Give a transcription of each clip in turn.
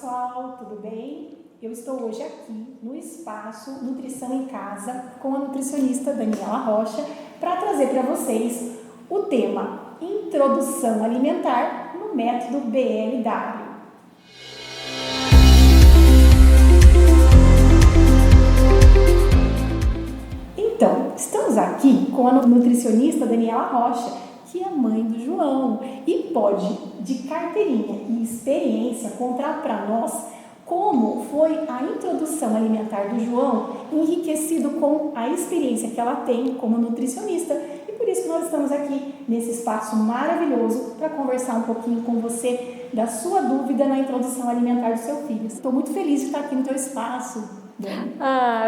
pessoal, tudo bem? Eu estou hoje aqui no espaço Nutrição em Casa com a nutricionista Daniela Rocha para trazer para vocês o tema Introdução Alimentar no método BLW. Então, estamos aqui com a nutricionista Daniela Rocha, que é mãe do João e pode, de carteirinha e experiência, contar para nós como foi a introdução alimentar do João, enriquecido com a experiência que ela tem como nutricionista. E por isso que nós estamos aqui nesse espaço maravilhoso para conversar um pouquinho com você da sua dúvida na introdução alimentar do seu filho. Estou muito feliz de estar aqui no teu espaço.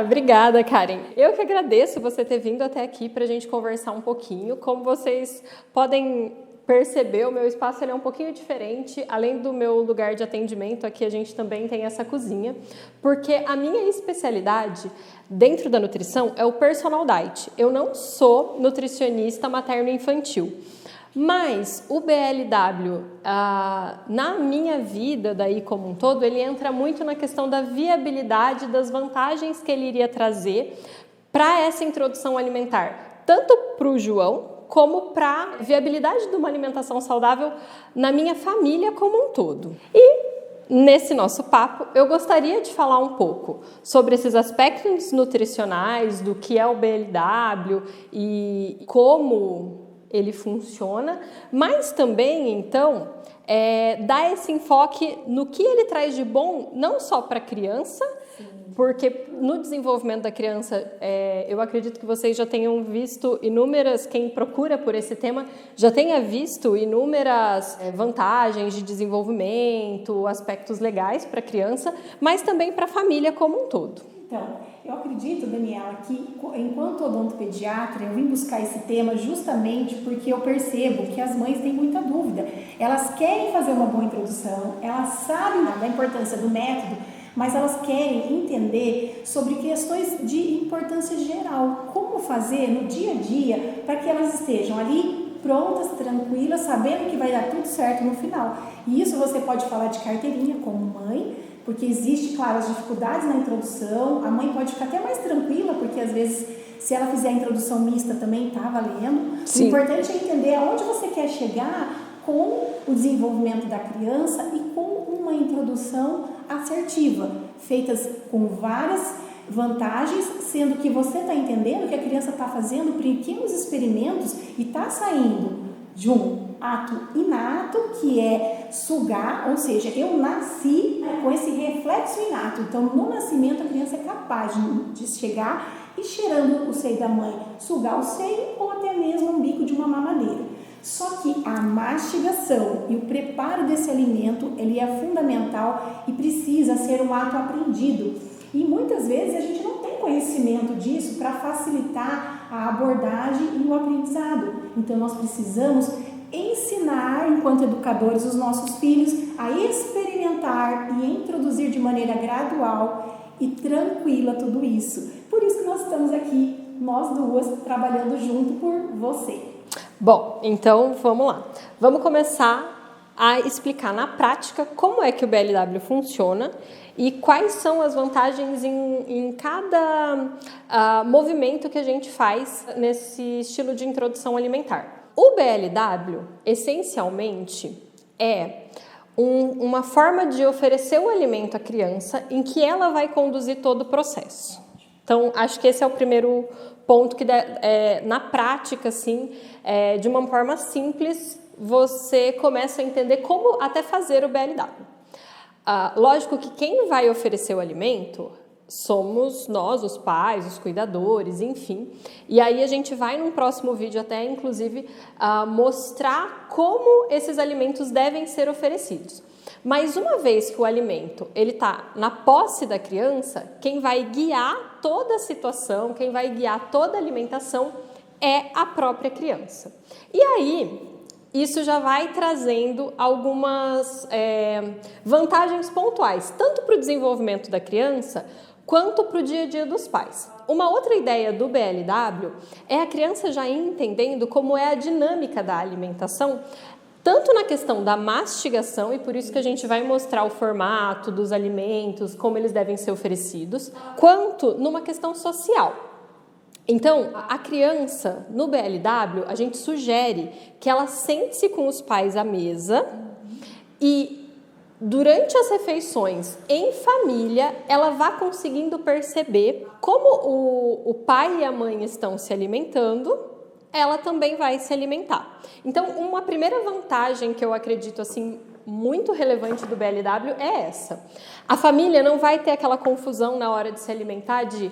Obrigada, Karen. Eu que agradeço você ter vindo até aqui para a gente conversar um pouquinho. Como vocês podem perceber, o meu espaço ele é um pouquinho diferente. Além do meu lugar de atendimento, aqui a gente também tem essa cozinha, porque a minha especialidade dentro da nutrição é o personal diet. Eu não sou nutricionista materno-infantil. Mas o BLW, na minha vida, daí como um todo, ele entra muito na questão da viabilidade, das vantagens que ele iria trazer para essa introdução alimentar, tanto para o João, como para a viabilidade de uma alimentação saudável na minha família como um todo. E nesse nosso papo, eu gostaria de falar um pouco sobre esses aspectos nutricionais, do que é o BLW e como ele funciona, mas também, então, dar esse enfoque no que ele traz de bom, não só para a criança, porque no desenvolvimento da criança, eu acredito que vocês já tenham visto inúmeras, quem procura por esse tema, já tenha visto inúmeras vantagens de desenvolvimento, aspectos legais para a criança, mas também para a família como um todo. Então, eu acredito, Daniela, que enquanto odontopediatra, eu vim buscar esse tema justamente porque eu percebo que as mães têm muita dúvida. Elas querem fazer uma boa introdução, elas sabem da importância do método, mas elas querem entender sobre questões de importância geral. Como fazer no dia a dia para que elas estejam ali prontas, tranquilas, sabendo que vai dar tudo certo no final. E isso você pode falar de carteirinha como mãe, porque existe, claro, as dificuldades na introdução. A mãe pode ficar até mais tranquila, porque às vezes, se ela fizer a introdução mista também está valendo. Sim. O importante é entender aonde você quer chegar com o desenvolvimento da criança e com uma introdução assertiva, feitas com várias vantagens, sendo que você está entendendo que a criança está fazendo pequenos experimentos e está saindo de um ato inato, que é sugar, ou seja, eu nasci com esse reflexo inato. Então, no nascimento, a criança é capaz de chegar e, cheirando o seio da mãe, sugar o seio ou até mesmo um bico de uma mamadeira. Só que a mastigação e o preparo desse alimento, ele é fundamental e precisa ser um ato aprendido. E muitas vezes a gente não tem conhecimento disso para facilitar a abordagem e o aprendizado. Então, nós precisamos ensinar, enquanto educadores, os nossos filhos a experimentar e introduzir de maneira gradual e tranquila tudo isso. Por isso que nós estamos aqui, nós duas, trabalhando junto por você. Bom, então vamos lá. Vamos começar a explicar na prática como é que o BLW funciona e quais são as vantagens em cada movimento que a gente faz nesse estilo de introdução alimentar. O BLW, essencialmente, é uma forma de oferecer o alimento à criança em que ela vai conduzir todo o processo. Então, acho que esse é o primeiro ponto que, na prática, assim, de uma forma simples, você começa a entender como até fazer o BLW. Lógico que quem vai oferecer o alimento somos nós, os pais, os cuidadores, enfim. E aí a gente vai num próximo vídeo até, inclusive, mostrar como esses alimentos devem ser oferecidos. Mas uma vez que o alimento está na posse da criança, quem vai guiar toda a situação, quem vai guiar toda a alimentação é a própria criança. E aí, isso já vai trazendo algumas vantagens pontuais, tanto para o desenvolvimento da criança, quanto para o dia a dia dos pais. Uma outra ideia do BLW é a criança já ir entendendo como é a dinâmica da alimentação tanto na questão da mastigação, e por isso que a gente vai mostrar o formato dos alimentos, como eles devem ser oferecidos, quanto numa questão social. Então, a criança, no BLW, a gente sugere que ela sente-se com os pais à mesa e, durante as refeições em família, ela vá conseguindo perceber como o pai e a mãe estão se alimentando, ela também vai se alimentar. Então, uma primeira vantagem que eu acredito assim muito relevante do BLW é essa. A família não vai ter aquela confusão na hora de se alimentar de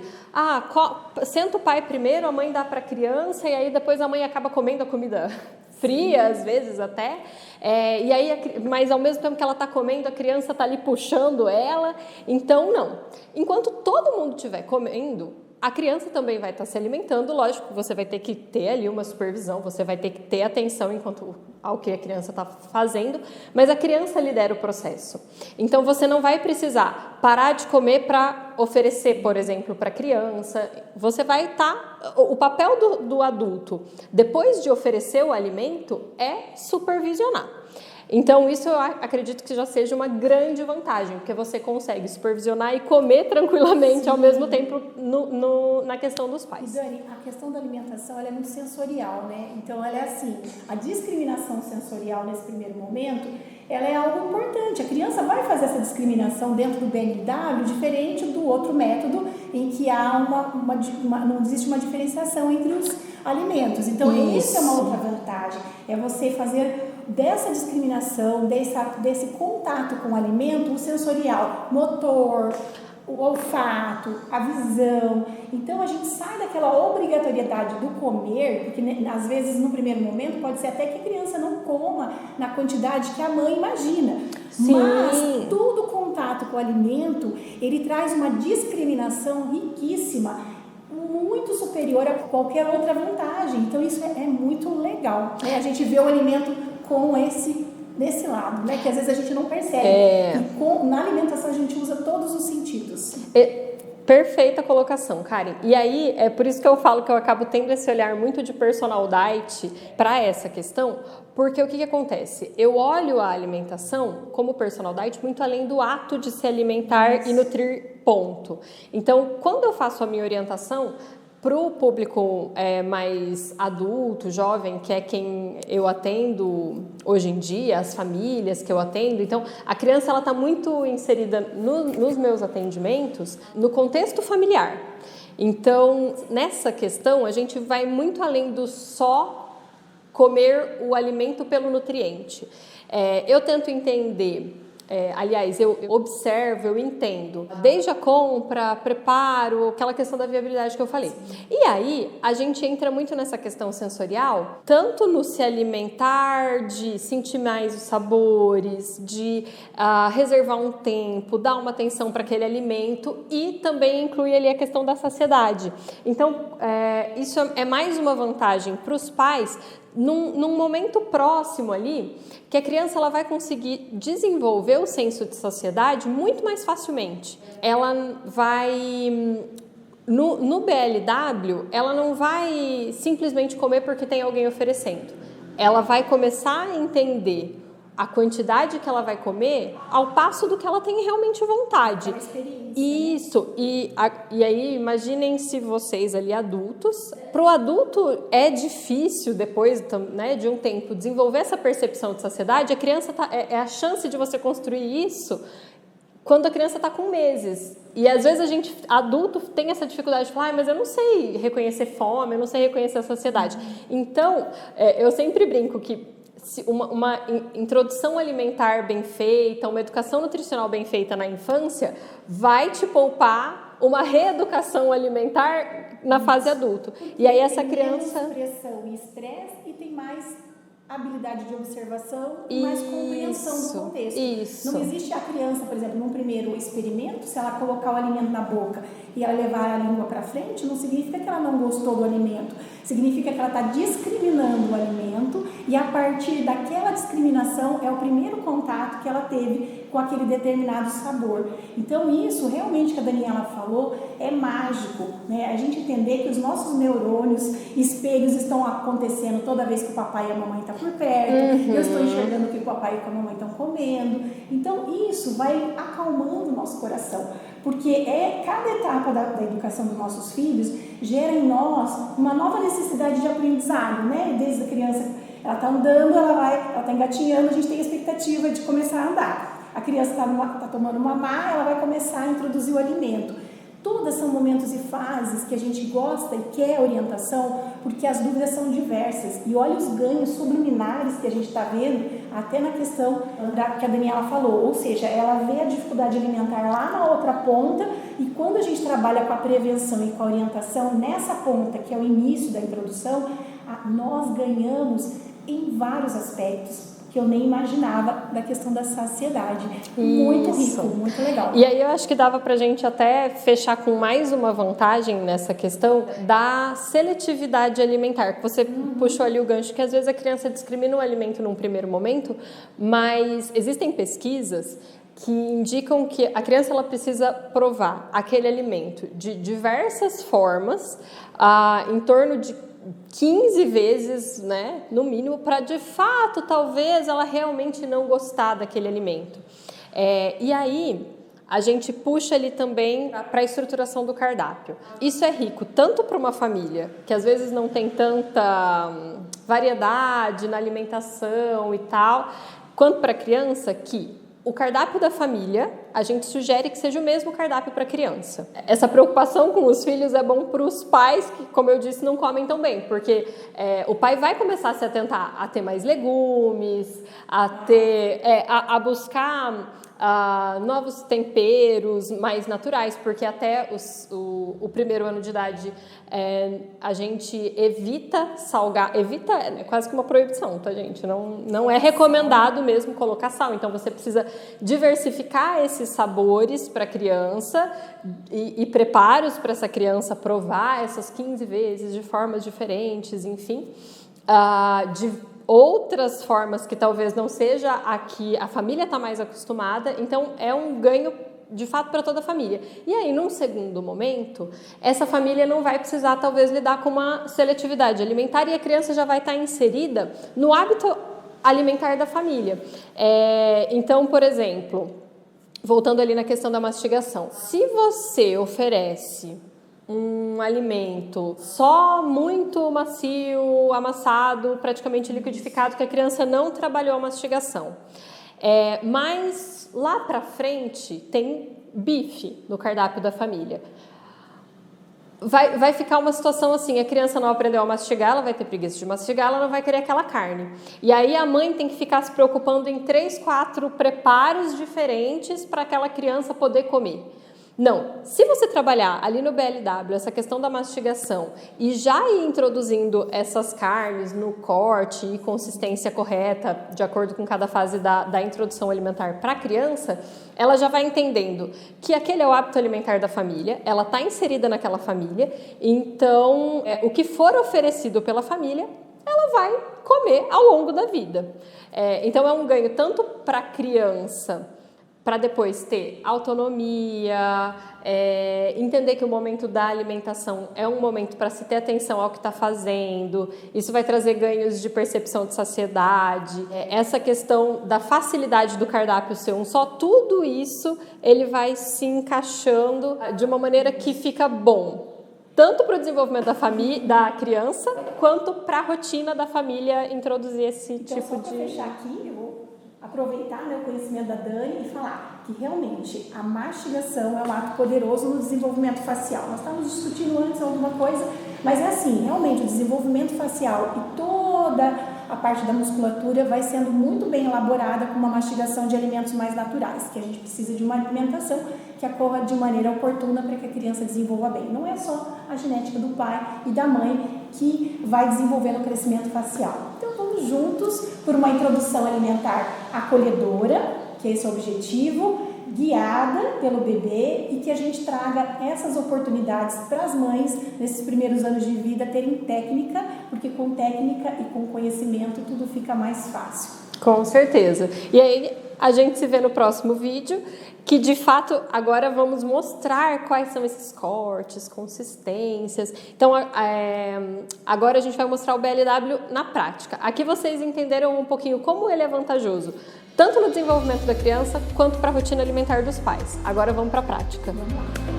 senta o pai primeiro, a mãe dá para a criança e aí depois a mãe acaba comendo a comida fria, às vezes até, e aí, mas ao mesmo tempo que ela está comendo, a criança está ali puxando ela. Então, não. Enquanto todo mundo estiver comendo, a criança também vai estar se alimentando, lógico, você vai ter que ter ali uma supervisão, você vai ter que ter atenção ao que a criança está fazendo, mas a criança lidera o processo. Então, você não vai precisar parar de comer para oferecer, por exemplo, para a criança. Você vai estar... O papel do adulto, depois de oferecer o alimento, é supervisionar. Então, isso eu acredito que já seja uma grande vantagem, porque você consegue supervisionar e comer tranquilamente ao mesmo tempo na questão dos pais. E Dani, a questão da alimentação ela é muito sensorial, né? Então, ela é assim, a discriminação sensorial nesse primeiro momento, ela é algo importante. A criança vai fazer essa discriminação dentro do BLW diferente do outro método em que há não existe uma diferenciação entre os alimentos. Então, essa é uma outra vantagem, é você fazer dessa discriminação, desse contato com o alimento, o sensorial, motor, o olfato, a visão. Então, a gente sai daquela obrigatoriedade do comer, porque às vezes, no primeiro momento, pode ser até que a criança não coma na quantidade que a mãe imagina. Sim. Mas todo contato com o alimento, ele traz uma discriminação riquíssima, muito superior a qualquer outra vantagem. Então, isso é muito legal, né? A gente vê o alimento com nesse lado, né? Que às vezes a gente não percebe. Na alimentação a gente usa todos os sentidos. Perfeita colocação, Karen. E aí, é por isso que eu falo que eu acabo tendo esse olhar muito de personal diet para essa questão, porque o que acontece? Eu olho a alimentação como personal diet muito além do ato de se alimentar e nutrir, ponto. Então, quando eu faço a minha orientação para o público mais adulto, jovem, que é quem eu atendo hoje em dia, as famílias que eu atendo, então a criança está muito inserida nos meus atendimentos no contexto familiar. Então, nessa questão, a gente vai muito além do só comer o alimento pelo nutriente. Eu tento entender... aliás, eu observo, eu entendo, desde a compra, preparo, aquela questão da viabilidade que eu falei. E aí, a gente entra muito nessa questão sensorial, tanto no se alimentar, de sentir mais os sabores, de reservar um tempo, dar uma atenção para aquele alimento e também inclui ali a questão da saciedade. Então, isso é mais uma vantagem para os pais, num momento próximo ali, que a criança ela vai conseguir desenvolver o senso de saciedade muito mais facilmente. Ela vai... No BLW, ela não vai simplesmente comer porque tem alguém oferecendo. Ela vai começar a entender a quantidade que ela vai comer ao passo do que ela tem realmente vontade. Isso. E aí, imaginem se vocês ali adultos. Para o adulto é difícil depois, né, de um tempo desenvolver essa percepção de saciedade. A criança é a chance de você construir isso quando a criança está com meses. E às vezes a gente, adulto, tem essa dificuldade de falar, mas eu não sei reconhecer fome, eu não sei reconhecer a saciedade. Então, eu sempre brinco que uma introdução alimentar bem feita, uma educação nutricional bem feita na infância vai te poupar uma reeducação alimentar na fase adulto. E aí essa criança... Tem menos pressão e estresse e tem mais habilidade de observação e mais compreensão do contexto. Isso. Não existe a criança, por exemplo, num primeiro experimento, se ela colocar o alimento na boca e ela levar a língua para frente, não significa que ela não gostou do alimento. Significa que ela está discriminando o alimento e a partir daquela discriminação é o primeiro contato que ela teve com aquele determinado sabor. Então isso realmente que a Daniela falou é mágico, né? A gente entender que os nossos neurônios, espelhos estão acontecendo toda vez que o papai e a mamãe estão por perto, eu estou enxergando o que o papai e a mamãe estão comendo. Então isso vai acalmando o nosso coração, porque cada etapa da educação dos nossos filhos gera em nós uma nova necessidade de aprendizado, né? Desde a criança, ela está andando, ela está engatinhando, a gente tem a expectativa de começar a andar. A criança está tomando mamar, ela vai começar a introduzir o alimento. Todas são momentos e fases que a gente gosta e quer orientação, porque as dúvidas são diversas. E olha os ganhos subliminares que a gente está vendo, até na questão que a Daniela falou. Ou seja, ela vê a dificuldade alimentar lá na outra ponta, e quando a gente trabalha com a prevenção e com a orientação nessa ponta, que é o início da introdução, nós ganhamos em vários aspectos que eu nem imaginava da questão da saciedade. Muito rico, muito legal. E aí eu acho que dava pra gente até fechar com mais uma vantagem nessa questão da seletividade alimentar, que você puxou ali o gancho, que às vezes a criança discrimina o alimento num primeiro momento, mas existem pesquisas que indicam que a criança ela precisa provar aquele alimento de diversas formas, em torno de 15 vezes, né, no mínimo, para de fato, talvez, ela realmente não gostar daquele alimento. E aí, a gente puxa ali também para a estruturação do cardápio. Isso é rico tanto para uma família, que às vezes não tem tanta variedade na alimentação e tal, quanto para a criança, que o cardápio da família, a gente sugere que seja o mesmo cardápio para a criança. Essa preocupação com os filhos é bom para os pais que, como eu disse, não comem tão bem, porque o pai vai começar a se atentar a ter mais legumes, a buscar novos temperos mais naturais, porque até o primeiro ano de idade a gente evita salgar, é quase que uma proibição, tá, gente? Não é recomendado mesmo colocar sal, então você precisa diversificar esses sabores para a criança e preparos para essa criança provar essas 15 vezes de formas diferentes, enfim, de outras formas que talvez não seja a que a família está mais acostumada, então é um ganho de fato para toda a família. E aí, num segundo momento, essa família não vai precisar talvez lidar com uma seletividade alimentar e a criança já vai estar inserida no hábito alimentar da família. Então, por exemplo, voltando ali na questão da mastigação, se você oferece um alimento só muito macio, amassado, praticamente liquidificado, que a criança não trabalhou a mastigação. Mas lá pra frente tem bife no cardápio da família. Vai ficar uma situação assim, a criança não aprendeu a mastigar, ela vai ter preguiça de mastigar, ela não vai querer aquela carne. E aí a mãe tem que ficar se preocupando em 3, 4 preparos diferentes para aquela criança poder comer. Não, se você trabalhar ali no BLW essa questão da mastigação e já ir introduzindo essas carnes no corte e consistência correta, de acordo com cada fase da introdução alimentar para a criança, ela já vai entendendo que aquele é o hábito alimentar da família, ela está inserida naquela família, então o que for oferecido pela família, ela vai comer ao longo da vida. Então é um ganho tanto para a criança, para depois ter autonomia, entender que o momento da alimentação é um momento para se ter atenção ao que está fazendo, isso vai trazer ganhos de percepção de saciedade, essa questão da facilidade do cardápio ser um só, tudo isso ele vai se encaixando de uma maneira que fica bom, tanto para o desenvolvimento da criança, quanto para a rotina da família introduzir esse tipo só para fechar aqui, eu vou aproveitar o conhecimento da Dani e falar que realmente a mastigação é um ato poderoso no desenvolvimento facial. Nós estávamos discutindo antes alguma coisa, mas é assim, realmente o desenvolvimento facial e toda a parte da musculatura vai sendo muito bem elaborada com uma mastigação de alimentos mais naturais, que a gente precisa de uma alimentação que ocorra de maneira oportuna para que a criança desenvolva bem. Não é só a genética do pai e da mãe que vai desenvolvendo o crescimento facial. Então vamos juntos por uma introdução alimentar acolhedora, que é esse o objetivo, guiada pelo bebê e que a gente traga essas oportunidades para as mães nesses primeiros anos de vida terem técnica, porque com técnica e com conhecimento tudo fica mais fácil. Com certeza. E aí A gente se vê no próximo vídeo, que de fato agora vamos mostrar quais são esses cortes, consistências. Então agora a gente vai mostrar o BLW na prática. Aqui vocês entenderam um pouquinho como ele é vantajoso, tanto no desenvolvimento da criança quanto para a rotina alimentar dos pais. Agora vamos para a prática. Vamos lá.